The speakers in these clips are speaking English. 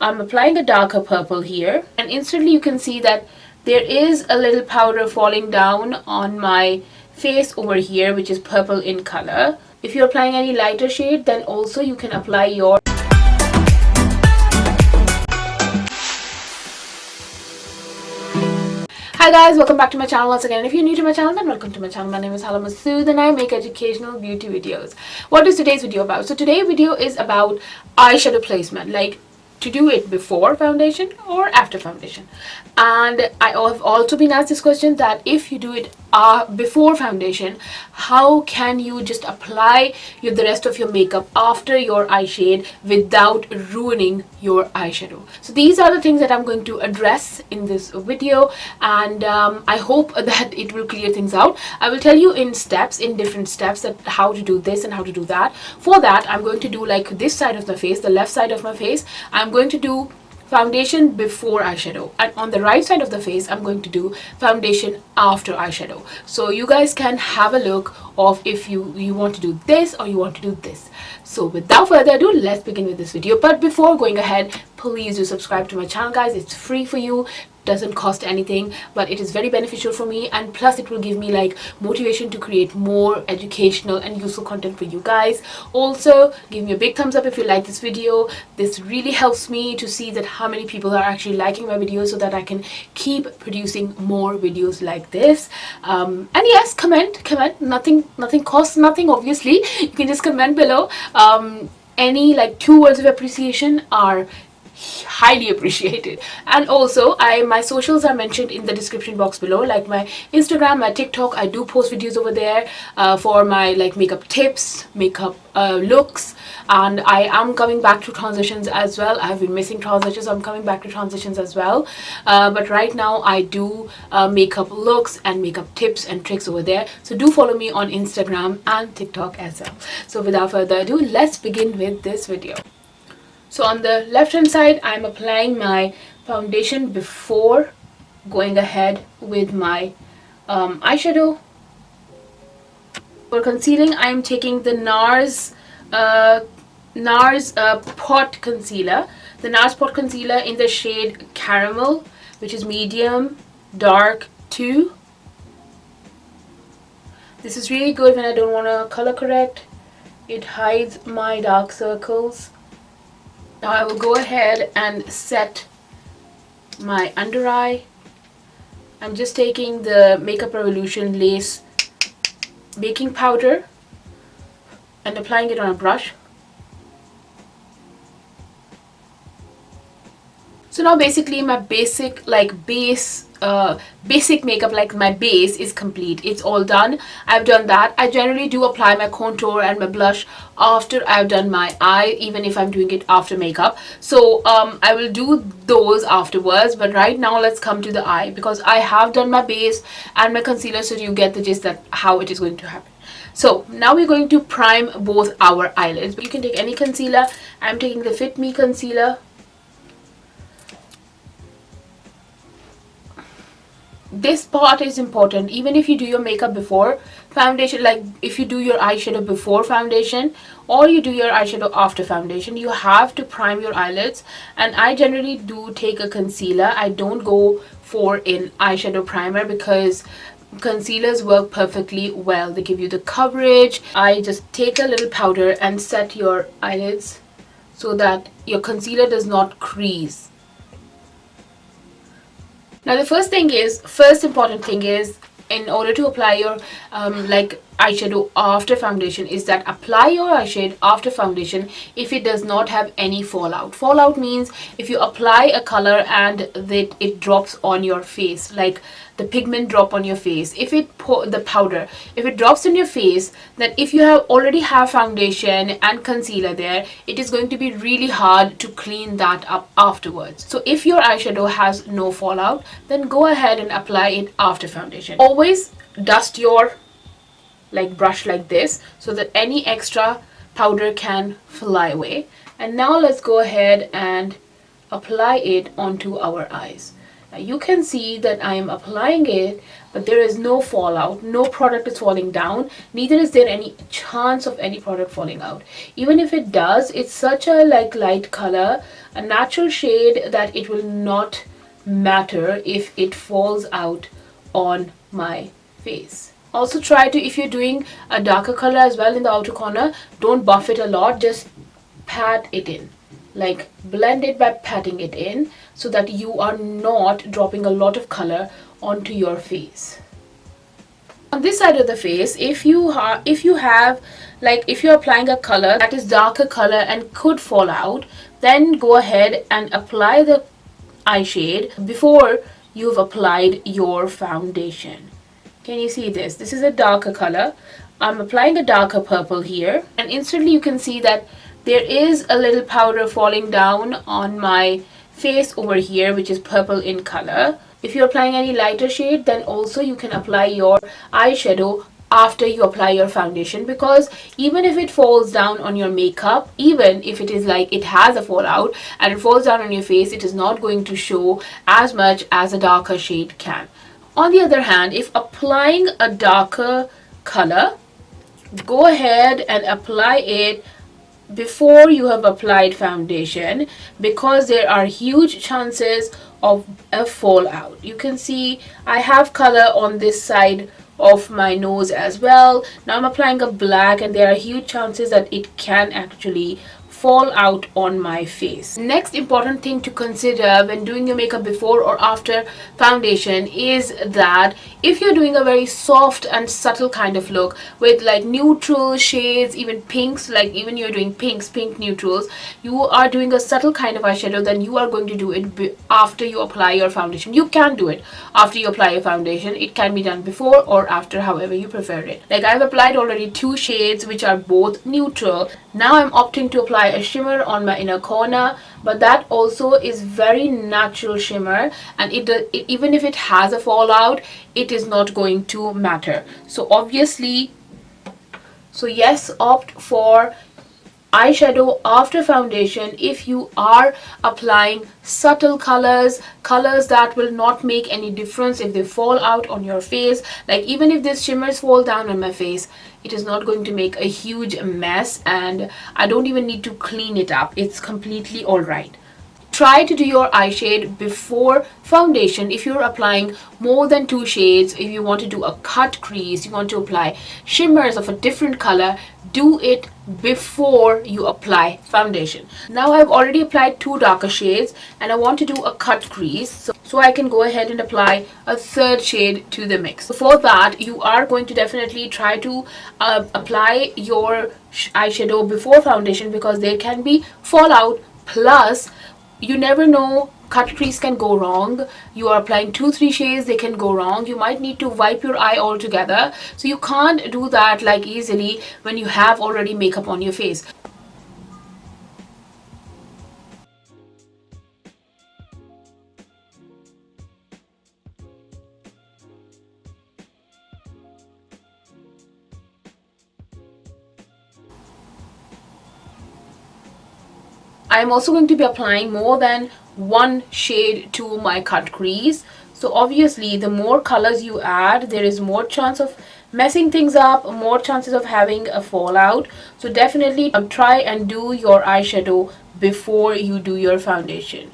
I'm applying a darker purple here, and instantly you can see that there is a little powder falling down on my face over here, which is purple in color. If you're applying any lighter shade, then also you can apply your Hi guys, welcome back to my channel once again. If you're new to my channel, then welcome to my channel. My name is Hala and I make educational beauty videos. What is today's video about? So today's video is about eyeshadow placement, like to do it before foundation or after foundation. And I have also been asked this question, that if you do it before foundation, how can you just apply the rest of your makeup after your eye shade without ruining your eyeshadow? So these are the things that I'm going to address in this video, and I hope that it will clear things out. I will tell you in different steps, that how to do this and how to do that. For that, I'm going to do like this side of my face, the left side of my face. I'm going to do foundation before eyeshadow, and on the right side of the face I'm going to do foundation after eyeshadow, so you guys can have a look of if you want to do this or you want to do this. So without further ado, let's begin with this video. But before going ahead, please do subscribe to my channel, guys. It's free for you, doesn't cost anything, but it is very beneficial for me, and plus it will give me like motivation to create more educational and useful content for you guys. Also, give me a big thumbs up if you like this video. This really helps me to see that how many people are actually liking my videos, so that I can keep producing more videos like this. And yes, comment. Nothing costs nothing, obviously. You can just comment below. Any like 2 words of appreciation are highly appreciated. And also my socials are mentioned in the description box below, like my Instagram, my TikTok. I do post videos over there for my like makeup tips, makeup looks, and I am coming back to transitions as well. I have been missing transitions, so I'm coming back to transitions as well, but right now I do makeup looks and makeup tips and tricks over there, so do follow me on Instagram and TikTok as well. So without further ado, let's begin with this video. So on the left hand side, I'm applying my foundation before going ahead with my eyeshadow. For concealing, I'm taking the NARS Pot Concealer. The NARS Pot Concealer in the shade Caramel, which is medium dark 2. This is really good when I don't want to color correct. It hides my dark circles. Now I will go ahead and set my under eye. I'm just taking the Makeup Revolution Lace baking powder and applying it on a brush. So now basically my basic makeup, like my base, is complete. It's all done. I've done that. I generally do apply my contour and my blush after I've done my eye, even if I'm doing it after makeup. So I will do those afterwards, but right now let's come to the eye, because I have done my base and my concealer, so you get the gist that how it is going to happen. So now we're going to prime both our eyelids. You can take any concealer. I'm taking the Fit Me concealer. This part is important. Even if you do your makeup before foundation, like if you do your eyeshadow before foundation or you do your eyeshadow after foundation, you have to prime your eyelids. And I generally do take a concealer. I don't go for an eyeshadow primer, because concealers work perfectly well. They give you the coverage. I just take a little powder and set your eyelids so that your concealer does not crease. Now the first important thing is, in order to apply your like eyeshadow after foundation, is that apply your eyeshade after foundation if it does not have any fallout. Fallout means if you apply a color and that it drops on your face, like the pigment drop on your face. If the powder, if it drops on your face, then if you already have foundation and concealer there, it is going to be really hard to clean that up afterwards. So if your eyeshadow has no fallout, then go ahead and apply it after foundation. Always dust your brush like this, so that any extra powder can fly away. And now let's go ahead and apply it onto our eyes. Now you can see that I am applying it, but there is no fallout, no product is falling down, neither is there any chance of any product falling out. Even if it does, it's such a like light color, a natural shade, that it will not matter if it falls out on my face. Also try to, if you're doing a darker color as well in the outer corner, don't buff it a lot, just pat it in, like blend it by patting it in, so that you are not dropping a lot of color onto your face. On this side of the face, if you have like, if you're applying a color that is darker color and could fall out, then go ahead and apply the eye shade before you've applied your foundation. Can you see this? This is a darker color. I'm applying a darker purple here, and instantly you can see that there is a little powder falling down on my face over here, which is purple in color. If you're applying any lighter shade, then also you can apply your eyeshadow after you apply your foundation, because even if it falls down on your makeup, even if it is like it has a fallout and it falls down on your face, it is not going to show as much as a darker shade can. On the other hand, if applying a darker color, go ahead and apply it before you have applied foundation, because there are huge chances of a fallout. You can see I have color on this side of my nose as well. Now I'm applying a black, and there are huge chances that it can actually fall out on my face. Next important thing to consider when doing your makeup before or after foundation is that if you're doing a very soft and subtle kind of look with like neutral shades, even pinks, like even you're doing pinks, pink neutrals, you are doing a subtle kind of eyeshadow, then you are going to do it after you apply your foundation. You can do it after you apply your foundation. It can be done before or after, however you prefer it. Like I've applied already 2 shades which are both neutral. Now I'm opting to apply a shimmer on my inner corner, but that also is very natural shimmer, and even if it has a fallout, it is not going to matter. So obviously, yes, opt for eyeshadow after foundation if you are applying subtle colors that will not make any difference if they fall out on your face. Like even if these shimmers fall down on my face, it is not going to make a huge mess, and I don't even need to clean it up. It's completely all right. Try to do your eye shade before foundation. If you're applying more than 2 shades, if you want to do a cut crease, you want to apply shimmers of a different color, do it before you apply foundation. Now I've already applied 2 darker shades and I want to do a cut crease, so I can go ahead and apply a 3rd shade to the mix. For that, you are going to definitely try to apply your eyeshadow before foundation, because there can be fallout, plus you never know, cut crease can go wrong. You are applying 2-3 shades, they can go wrong. You might need to wipe your eye altogether, so you can't do that like easily when you have already makeup on your face. I am also going to be applying more than 1 shade to my cut crease. So obviously the more colors you add, there is more chance of messing things up, more chances of having a fallout. So definitely try and do your eyeshadow before you do your foundation.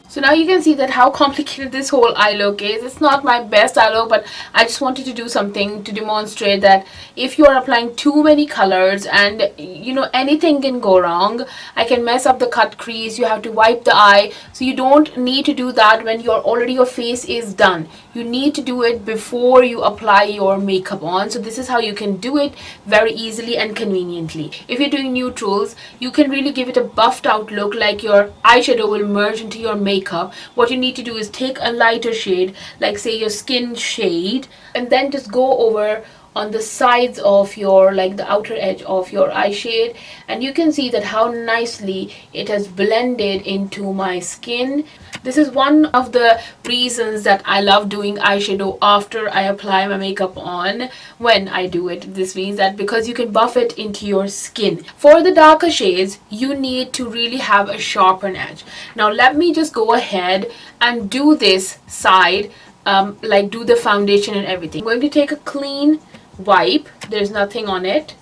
So now you can see that how complicated this whole eye look is. It's not my best eye look, but I just wanted to do something to demonstrate that if you are applying too many colors and you know anything can go wrong. I can mess up the cut crease, you have to wipe the eye. So you don't need to do that when your face is done. You need to do it before you apply your makeup on. So this is how you can do it very easily and conveniently. If you're doing neutrals, you can really give it a buffed out look, like your eyeshadow will merge into your makeup. What you need to do is take a lighter shade, like say your skin shade, and then just go over on the sides of your, like the outer edge of your eye shade, and you can see that how nicely it has blended into my skin. This is one of the reasons that I love doing eyeshadow after I apply my makeup on. When I do it, this means that because you can buff it into your skin. For the darker shades, you need to really have a sharper edge. Now let me just go ahead and do this side, like do the foundation and everything. I'm going to take a clean wipe, there's nothing on it,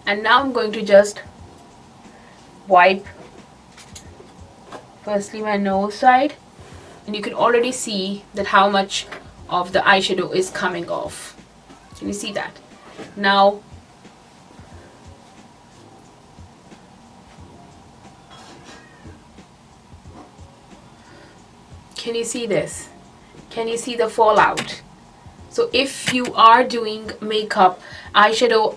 and now I'm going to just wipe firstly my nose side, and you can already see that how much of the eyeshadow is coming off. Can you see that? Now can you see this? Can you see the fallout? So if you are doing makeup, eyeshadow,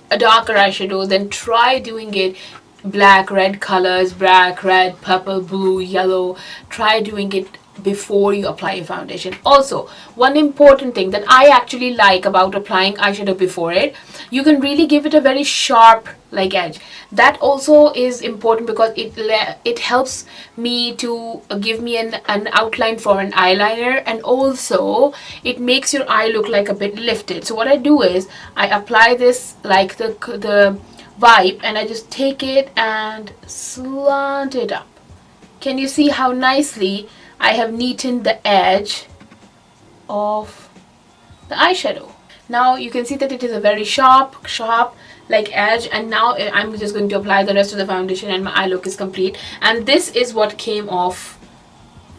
a darker eyeshadow, then try doing it black, red colors, black, red, purple, blue, yellow. Try doing it before you apply your foundation. Also, one important thing that I actually like about applying eyeshadow before it, you can really give it a very sharp like edge. That also is important because it helps me to give me an outline for an eyeliner, and also it makes your eye look like a bit lifted. So what I do is I apply this like the wipe, and I just take it and slant it up. Can you see how nicely I have neatened the edge of the eyeshadow? Now you can see that it is a very sharp like edge, and now I'm just going to apply the rest of the foundation and my eye look is complete. And this is what came off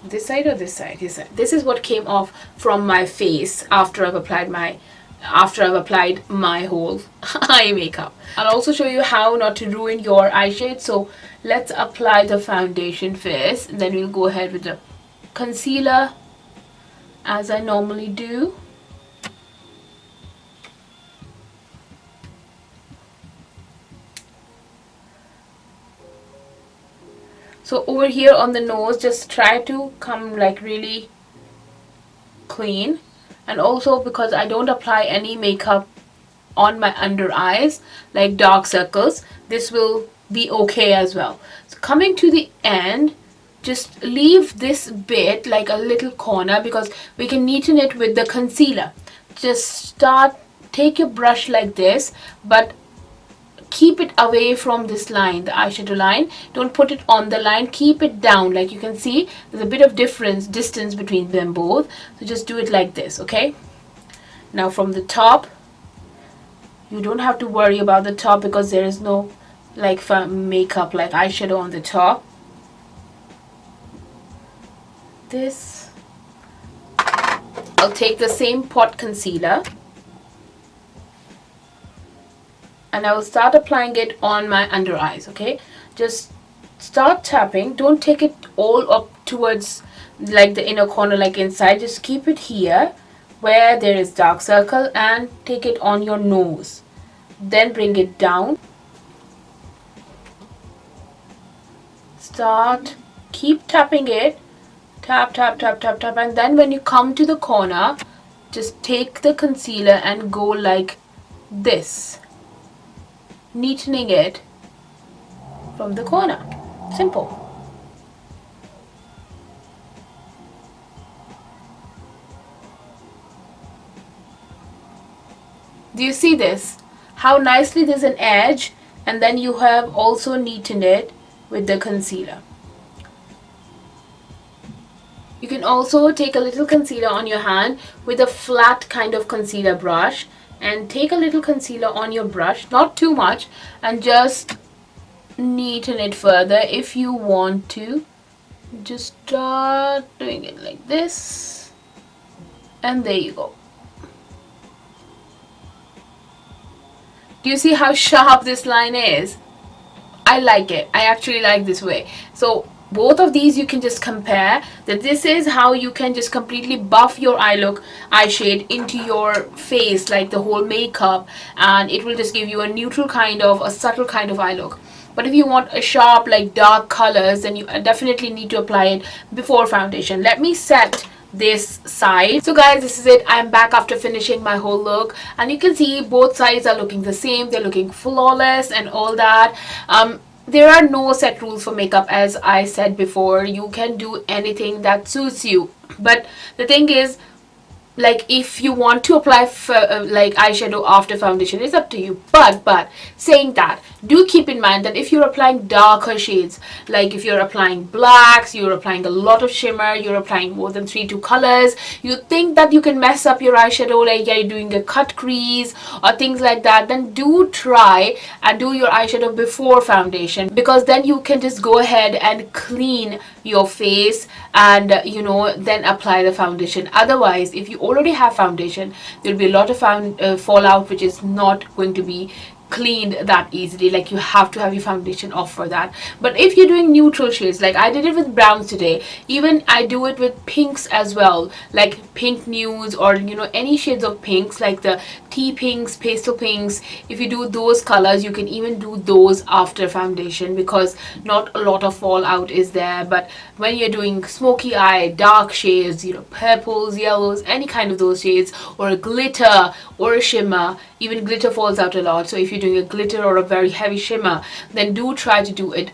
this side or this side? This side. This is what came off from my face after I've applied my whole eye makeup. I'll also show you how not to ruin your eye shade. So let's apply the foundation first, and then we'll go ahead with the concealer as I normally do. So over here on the nose, just try to come like really clean. And also because I don't apply any makeup on my under eyes, like dark circles, this will be okay as well. So coming to the end, just leave this bit like a little corner because we can neaten it with the concealer. Just take your brush like this, but keep it away from this line, the eyeshadow line. Don't put it on the line, keep it down. Like you can see, there's a bit of distance between them both. So just do it like this, okay? Now from the top, you don't have to worry about the top because there is no like makeup like eyeshadow on the top. This, I'll take the same pot concealer and I will start applying it on my under eyes, okay? Just start tapping. Don't take it all up towards like the inner corner like inside. Just keep it here where there is dark circle and take it on your nose. Then bring it down. Keep tapping it. Tap, tap, tap, tap, tap. And then when you come to the corner, just take the concealer and go like this, neatening it from the corner. Simple. Do you see this? How nicely there's an edge, and then you have also neatened it with the concealer. You can also take a little concealer on your hand with a flat kind of concealer brush, and take a little concealer on your brush, not too much, and just neaten it further. If you want to, just start doing it like this, and there you go. Do you see how sharp this line is? I like it. I actually like this way. So both of these you can just compare, that this is how you can just completely buff your eye shade into your face, like the whole makeup, and it will just give you a neutral kind of, a subtle kind of eye look. But if you want a sharp like dark colors, then you definitely need to apply it before foundation. Let me set this side. So guys, this is it. I'm back after finishing my whole look, and you can see both sides are looking the same. They're looking flawless and all that. There are no set rules for makeup, as I said before. You can do anything that suits you, but the thing is, like, if you want to apply like eyeshadow after foundation, it's up to you. But saying that, do keep in mind that if you're applying darker shades, like if you're applying blacks, you're applying a lot of shimmer, you're applying more than 2 colors, you think that you can mess up your eyeshadow, like you're doing a cut crease or things like that, then do try and do your eyeshadow before foundation, because then you can just go ahead and clean your face and then apply the foundation. Otherwise, if you already have foundation, there'll be a lot of fallout, which is not going to be cleaned that easily. Like, you have to have your foundation off for that. But if you're doing neutral shades, like I did it with browns today, even I do it with pinks as well, like pink nudes, or any shades of pinks, like the tea pinks, pastel pinks. If you do those colors, you can even do those after foundation, because not a lot of fallout is there. But when you're doing smoky eye, dark shades, purples, yellows, any kind of those shades, or a glitter or a shimmer, even glitter falls out a lot. So if you're doing a glitter or a very heavy shimmer, then do try to do it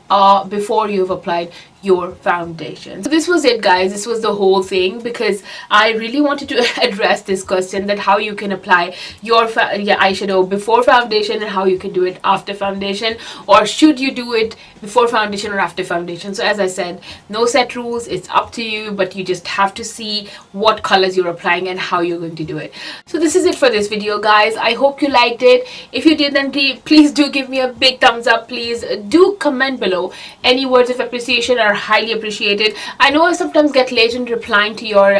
before you've applied your foundation. So this was it, guys. This was the whole thing, because I really wanted to address this question, that how you can apply your eyeshadow before foundation and how you can do it after foundation, or should you do it before foundation or after foundation. So as I said, no set rules, it's up to you, but you just have to see what colors you're applying and how you're going to do it. So this is it for this video, guys. I hope you liked it. If you did, then please do give me a big thumbs up. Please do comment below. Any words of appreciation are highly appreciated. I know I sometimes get late in replying to your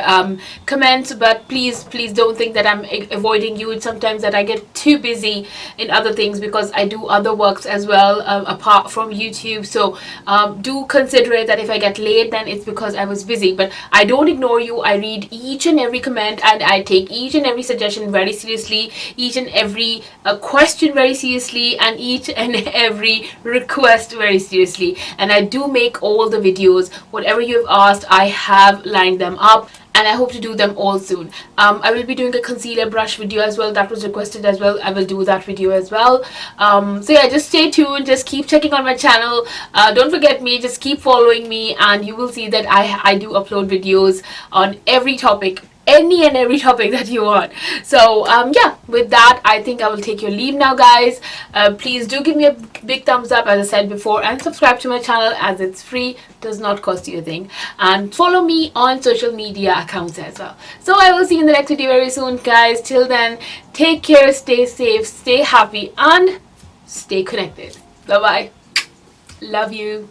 comments, but please don't think that I'm avoiding you. It's sometimes that I get too busy in other things, because I do other works as well apart from YouTube. So do consider it that if I get late, then it's because I was busy. But I don't ignore you. I read each and every comment, and I take each and every suggestion very seriously, each and every question very seriously, and each and every request very seriously. And I do make all the videos. Whatever you've asked, I have lined them up, and I hope to do them all soon. I will be doing a concealer brush video as well. That was requested as well. I will do that video as well. So yeah, just stay tuned. Just keep checking on my channel. Don't forget me. Just keep following me, and you will see that I do upload videos on every topic, any and every topic that you want. So yeah, with that, I think I will take your leave now, guys. Please do give me a big thumbs up, as I said before, and subscribe to my channel, as it's free, does not cost you a thing. And follow me on social media accounts as well. So I will see you in the next video very soon, guys. Till then, take care, stay safe, stay happy, and stay connected. Bye bye. Love you.